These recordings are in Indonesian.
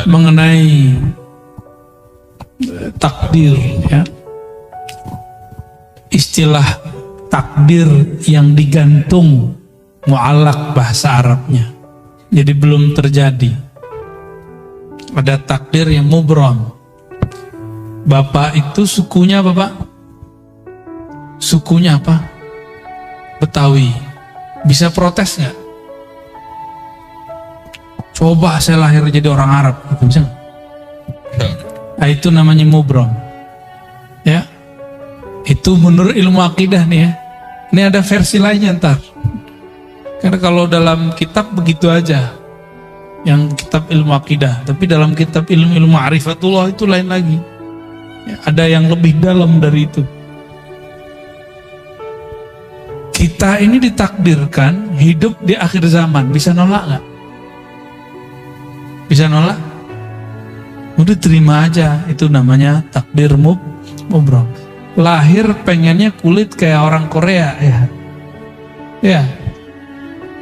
mengenai takdir, ya. Istilah takdir yang digantung, mu'allaq bahasa Arabnya, jadi belum terjadi. Ada takdir yang mubram. Bapak itu sukunya apa, Pak? Sukunya apa? Betawi. Bisa protes nggak? Coba saya lahir jadi orang Arab, bisa nggak? Nah, itu namanya mubram, ya. Itu menurut ilmu akidah nih, ya. Ini ada versi lainnya ntar. Karena kalau dalam kitab begitu aja, yang kitab ilmu akidah. Tapi dalam kitab ilmu ma'rifatullah itu lain lagi, ya, ada yang lebih dalam dari itu. Kita ini ditakdirkan hidup di akhir zaman. Bisa nolak nggak? Bisa nolak? Udah terima aja. Itu namanya takdir mubram. Lahir pengennya kulit kayak orang Korea, ya. Ya,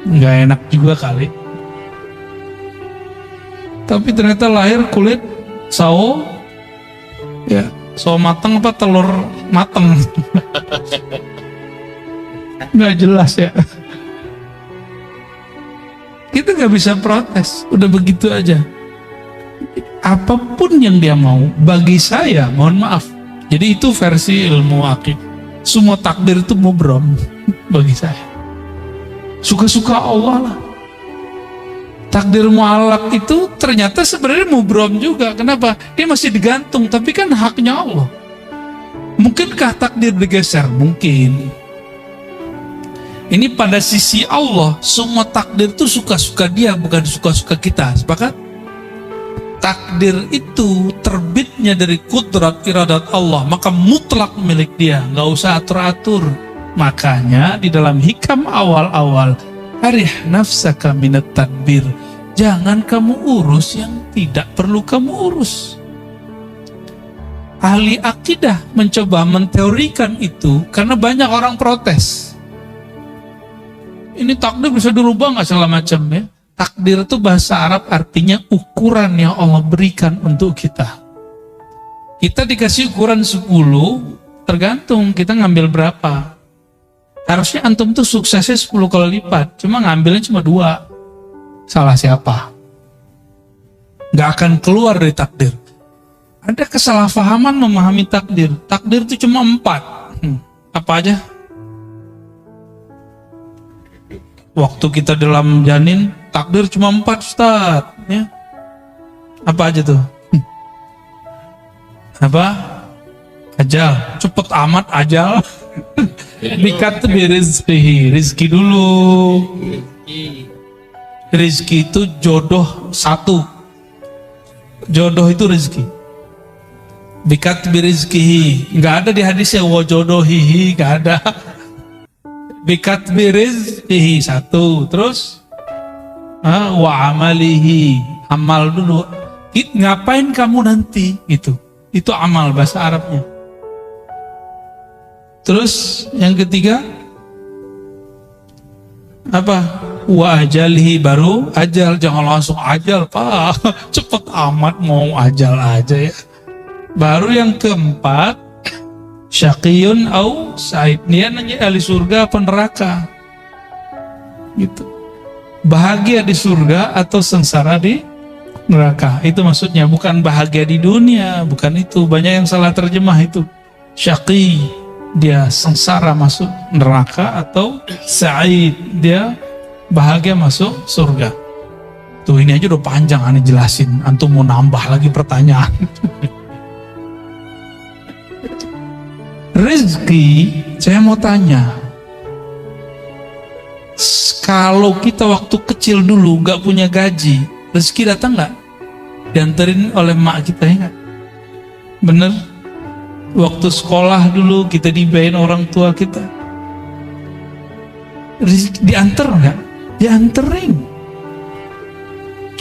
nggak enak juga kali. Tapi ternyata lahir kulit sawo, ya, sawo mateng apa telur mateng. Nggak jelas, ya. Kita nggak bisa protes, udah begitu aja. Apapun yang dia mau, bagi saya, mohon maaf. Jadi itu versi ilmu akidah. Semua takdir itu mubram bagi saya. Suka-suka Allah lah. Takdir mu'allaq itu ternyata sebenarnya mubram juga. Kenapa? Dia masih digantung, tapi kan haknya Allah. Mungkinkah takdir digeser? Mungkin. Ini pada sisi Allah, semua takdir itu suka-suka dia, bukan suka-suka kita. Sepakat? Takdir itu terbitnya dari kudrat iradat Allah, maka mutlak milik dia, nggak usah atur-atur. Makanya di dalam hikam awal-awal, arih nafsaka minat tadbir, jangan kamu urus yang tidak perlu kamu urus. Ahli akidah mencoba menteorikan itu karena banyak orang protes. Ini takdir bisa dirubah nggak segala macam, ya. Takdir itu bahasa Arab artinya ukuran yang Allah berikan untuk kita. Kita dikasih ukuran 10, tergantung kita ngambil berapa. Harusnya antum tuh suksesnya 10 kali lipat, cuma ngambilnya cuma 2. Salah siapa? Nggak akan keluar dari takdir. Ada kesalahpahaman memahami takdir. Takdir itu cuma 4. Apa aja? Waktu kita dalam janin, takdir cuma 4, Ustaz, ya. Apa aja tuh? Apa? Ajal. Cepet amat ajal. Bikat birizkihi. Rizki dulu. Rizki itu jodoh 1. Jodoh itu rizki. Bikat birizkihi. Nggak ada di hadisnya wa jodohihi, nggak ada. Bikat birizkihi 1. Terus wa amalihi, amal dulu. Ngapain kamu nanti? Itu amal bahasa Arabnya. Terus yang ketiga apa? Wa ajalihi, baru ajal. Jangan langsung ajal, Pak. Cepet amat mau ajal aja, ya. Baru yang keempat, syaqiyun au sa'id. Dia nanya ahli surga apa neraka. Gitu. Bahagia di surga atau sengsara di neraka. Itu maksudnya, bukan bahagia di dunia, bukan itu. Banyak yang salah terjemah itu. Syaqi, dia sengsara masuk neraka, atau sa'id, dia bahagia masuk surga. Tuh, ini aja udah panjang aneh jelasin. Antum mau nambah lagi pertanyaan. Rezeki, saya mau tanya, kalau kita waktu kecil dulu nggak punya gaji, rezeki datang nggak? Dianterin oleh mak kita, ya nggak? Bener? Waktu sekolah dulu kita dibayarin orang tua kita, rezeki dianter nggak?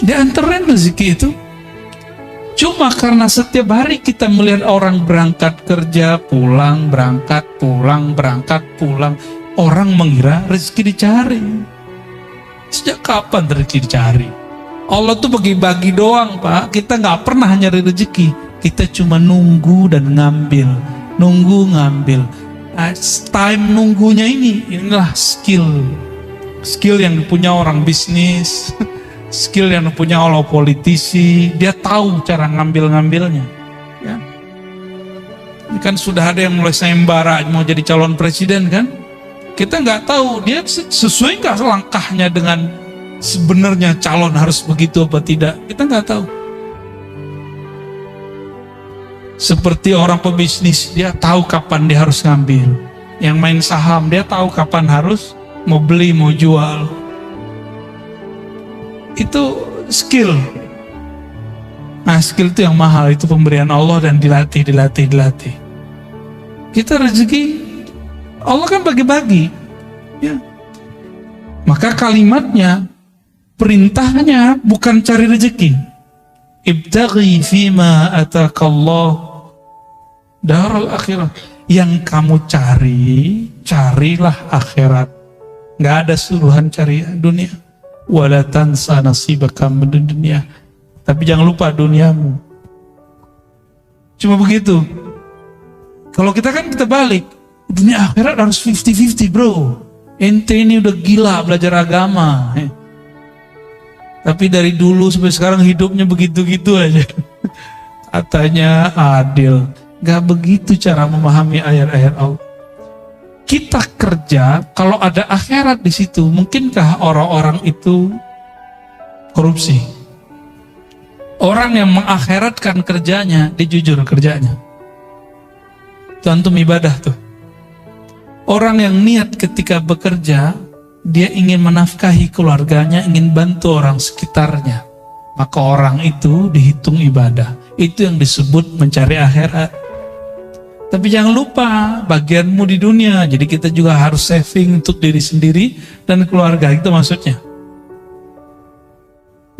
Dianterin rezeki itu. Cuma karena setiap hari kita melihat orang berangkat kerja, pulang, berangkat, pulang, orang mengira rezeki dicari. Sejak kapan rezeki dicari? Allah tuh bagi-bagi doang, Pak. Kita nggak pernah nyari rezeki. Kita cuma nunggu dan ngambil. Nunggu, ngambil. Time nunggunya inilah skill. Skill yang punya orang bisnis. Skill yang punya Allah politisi. Dia tahu cara ngambil-ngambilnya. Ya. Ini kan sudah ada yang mulai sayembara mau jadi calon presiden kan. Kita nggak tahu dia sesuai nggak langkahnya dengan sebenarnya calon harus begitu apa tidak. Kita nggak tahu. Seperti orang pebisnis, dia tahu kapan dia harus ngambil. Yang main saham, dia tahu kapan harus mau beli, mau jual. Itu skill. Nah, skill itu yang mahal, itu pemberian Allah dan dilatih. Kita rezeki, Allah kan bagi-bagi. Ya. Maka kalimatnya, perintahnya bukan cari rezeki. Ibtaghi fima atakallah daral akhirah. Yang kamu carilah akhirat. Nggak ada suruhan cari dunia. Wala tansa nasibaka minad dunya. Tapi jangan lupa duniamu. Cuma begitu. Kalau kita balik. Dunia akhirat harus 50-50 bro. Ente ini udah gila belajar agama. Tapi dari dulu sampai sekarang hidupnya begitu-gitu aja. Katanya adil. Gak begitu cara memahami ayat-ayat Allah. Kita kerja, kalau ada akhirat di situ, mungkinkah orang-orang itu korupsi? Orang yang mengakhiratkan kerjanya, dia jujur kerjanya. Itu antum ibadah tuh. Orang yang niat ketika bekerja, dia ingin menafkahi keluarganya, ingin bantu orang sekitarnya. Maka orang itu dihitung ibadah. Itu yang disebut mencari akhirat. Tapi jangan lupa bagianmu di dunia. Jadi kita juga harus saving untuk diri sendiri dan keluarga. Itu maksudnya.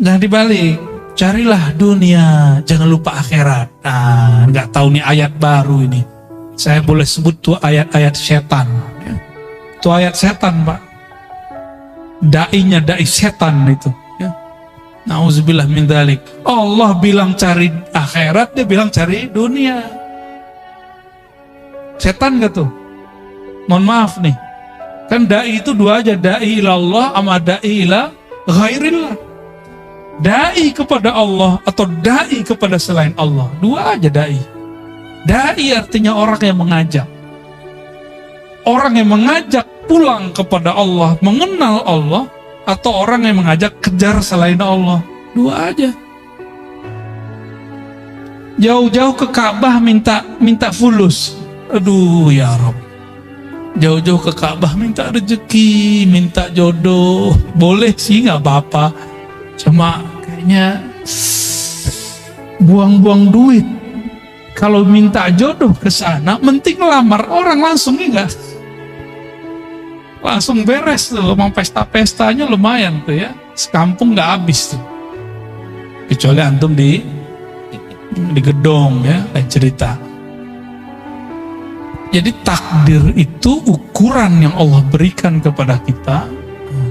Nah dibalik, carilah dunia, jangan lupa akhirat. Nah, nggak tahu nih ayat baru ini. Saya boleh sebut tuh ayat-ayat setan. Itu ayat setan, Pak. Dai-nya dai setan itu. Ya. Nauzubillah min dzalik. Allah bilang cari akhirat, dia bilang cari dunia. Setan gak tuh? Mohon maaf nih. Kan dai itu dua aja, dai ilallah sama dai ila ghairillah. Dai kepada Allah atau dai kepada selain Allah. Dua aja dai. Dai artinya orang yang mengajak. Orang yang mengajak pulang kepada Allah, mengenal Allah, atau orang yang mengajak kejar selain Allah. Dua aja. Jauh-jauh ke Ka'bah minta fulus. Aduh ya Rabb. Jauh-jauh ke Ka'bah minta rezeki, minta jodoh. Boleh sih gak apa-apa. Cuma kayaknya buang-buang duit. Kalau minta jodoh ke sana, mending lamar orang langsung enggak. Langsung beres tuh, mau pesta-pestanya lumayan tuh ya. Sekampung gak habis tuh. Kecuali antum di gedong ya, lain cerita. Jadi takdir itu ukuran yang Allah berikan kepada kita.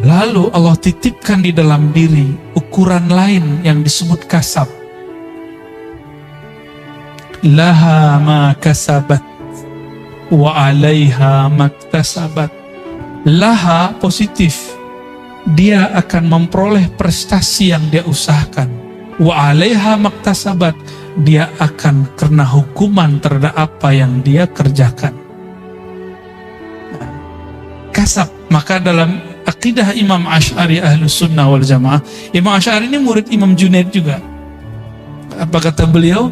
Lalu Allah titipkan di dalam diri ukuran lain yang disebut kasab. Laha ma kasabat wa alaiha maktasabat. Laha positif. Dia akan memperoleh prestasi yang dia usahakan. Wa alaiha maktasabat. Dia akan kena hukuman terhadap apa yang dia kerjakan. Kasab. Maka dalam akidah Imam Asy'ari Ahlus Sunnah wal Jamaah, Imam Asy'ari ini murid Imam Junaid juga. Apa kata beliau?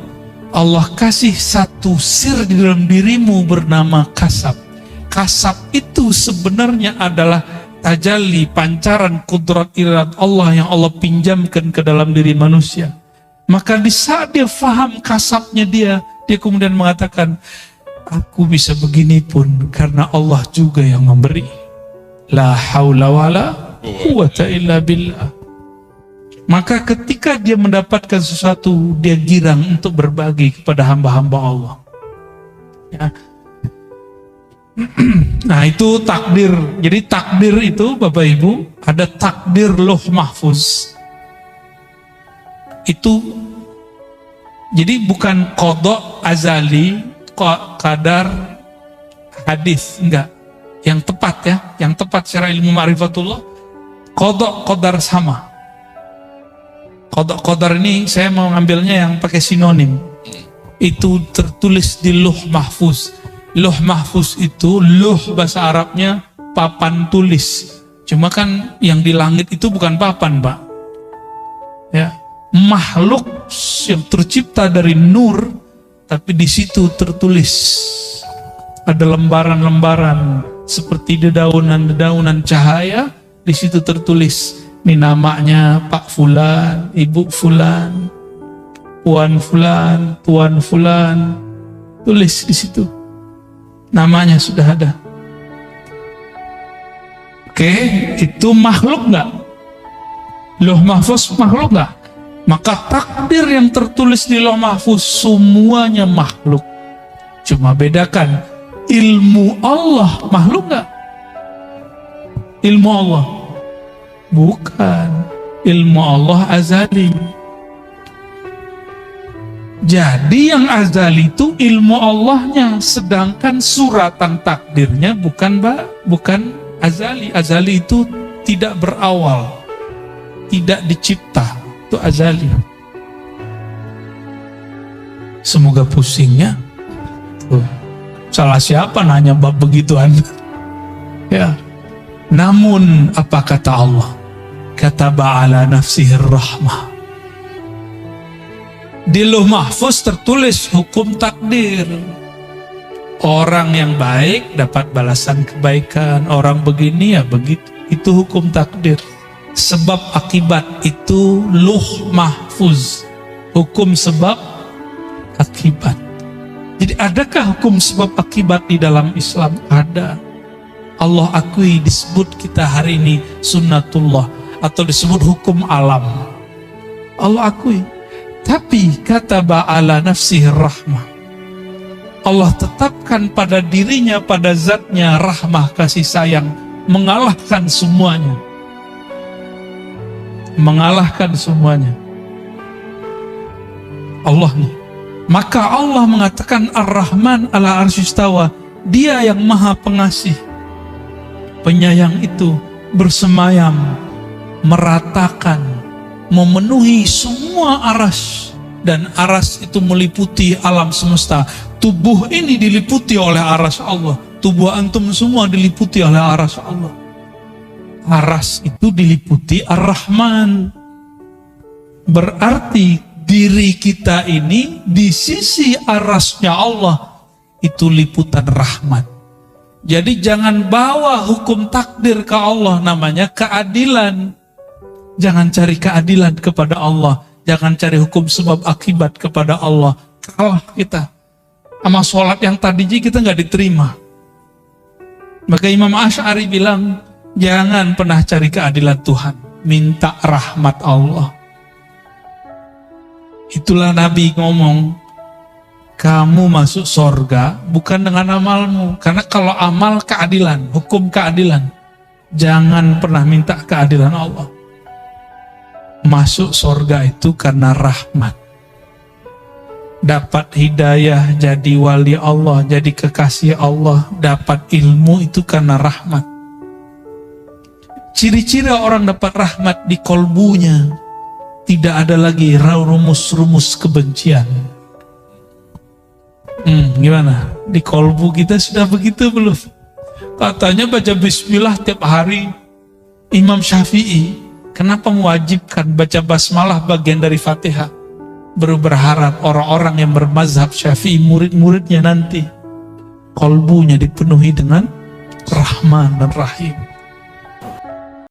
Allah kasih satu sir di dalam dirimu bernama kasab. Kasab itu sebenarnya adalah tajalli, pancaran kudrat iradat Allah yang Allah pinjamkan ke dalam diri manusia. Maka di saat dia faham kasabnya dia kemudian mengatakan, aku bisa begini pun karena Allah juga yang memberi. La haula wala quwwata illa billah. Maka ketika dia mendapatkan sesuatu, dia girang untuk berbagi kepada hamba-hamba Allah. Ya. Nah itu takdir. Jadi takdir itu Bapak Ibu, ada takdir Lauh Mahfuz. itu jadi bukan qada azali, qadar hadis, enggak. Yang tepat ya, yang tepat secara ilmu ma'rifatullah, qadar sama. Qadar ini saya mau ngambilnya yang pakai sinonim. Itu tertulis di Lauh Mahfuz. Lauh Mahfuz itu, lauh bahasa Arabnya papan tulis. Cuma kan yang di langit itu bukan papan, Pak. Ya, makhluk yang tercipta dari nur, tapi di situ tertulis ada lembaran-lembaran seperti dedaunan-dedaunan cahaya. Di situ tertulis, ini namanya Pak Fulan, Ibu Fulan, Puan Fulan, Tuan Fulan. Tulis di situ, namanya sudah ada. Oke, itu makhluk nggak? Lauh Mahfuz makhluk nggak? Maka takdir yang tertulis di Lauh Mahfuz semuanya makhluk. Cuma bedakan, ilmu Allah makhluk nggak? Ilmu Allah bukan. Ilmu Allah azali. Jadi yang azali itu ilmu Allahnya, sedangkan suratan takdirnya bukan azali. Azali itu tidak berawal, tidak dicipta, itu azali. Semoga pusingnya. Tuh. Salah siapa nanya bab begituan? Ya. Namun apa kata Allah? Kataba ala nafsihir rahmah. Di Lauh Mahfuz tertulis hukum takdir. Orang yang baik dapat balasan kebaikan, orang begini ya begitu. Itu hukum takdir. Sebab akibat itu Lauh Mahfuz. Hukum sebab akibat. Jadi adakah hukum sebab akibat di dalam Islam? Ada. Allah akui, disebut kita hari ini sunnatullah atau disebut hukum alam. Allah akui. Tapi kata ba'ala nafsih rahmah, Allah tetapkan pada dirinya, pada zatnya rahmah, kasih sayang, mengalahkan semuanya. Mengalahkan semuanya. Allah nih. Maka Allah mengatakan Ar-Rahman ala arsyistawa, Dia yang maha pengasih, penyayang itu bersemayam, meratakan, memenuhi semua aras, dan aras itu meliputi alam semesta. Tubuh ini diliputi oleh aras Allah, tubuh antum semua diliputi oleh aras Allah. Aras itu diliputi Ar-Rahman. Berarti diri kita ini di sisi arasnya Allah itu liputan rahmat. Jadi jangan bawa hukum takdir ke Allah, namanya keadilan. Jangan cari keadilan kepada Allah, jangan cari hukum sebab akibat kepada Allah. Kalah kita. Sama sholat yang tadinya kita nggak diterima. Maka Imam Asy'ari bilang, jangan pernah cari keadilan Tuhan, minta rahmat Allah. Itulah Nabi ngomong, kamu masuk sorga bukan dengan amalmu. Karena kalau amal keadilan, hukum keadilan, jangan pernah minta keadilan Allah. Masuk sorga itu karena rahmat. Dapat hidayah, jadi wali Allah, jadi kekasih Allah. Dapat ilmu itu karena rahmat. Ciri-ciri orang dapat rahmat di kolbunya, tidak ada lagi rumus-rumus kebencian. Gimana? Di kolbu kita sudah begitu belum? Katanya baca bismillah tiap hari. Imam Syafi'i, kenapa mewajibkan baca basmalah bagian dari Fatihah? Baru berharap orang-orang yang bermazhab Syafi'i, murid-muridnya nanti, kolbunya dipenuhi dengan Rahman dan Rahim.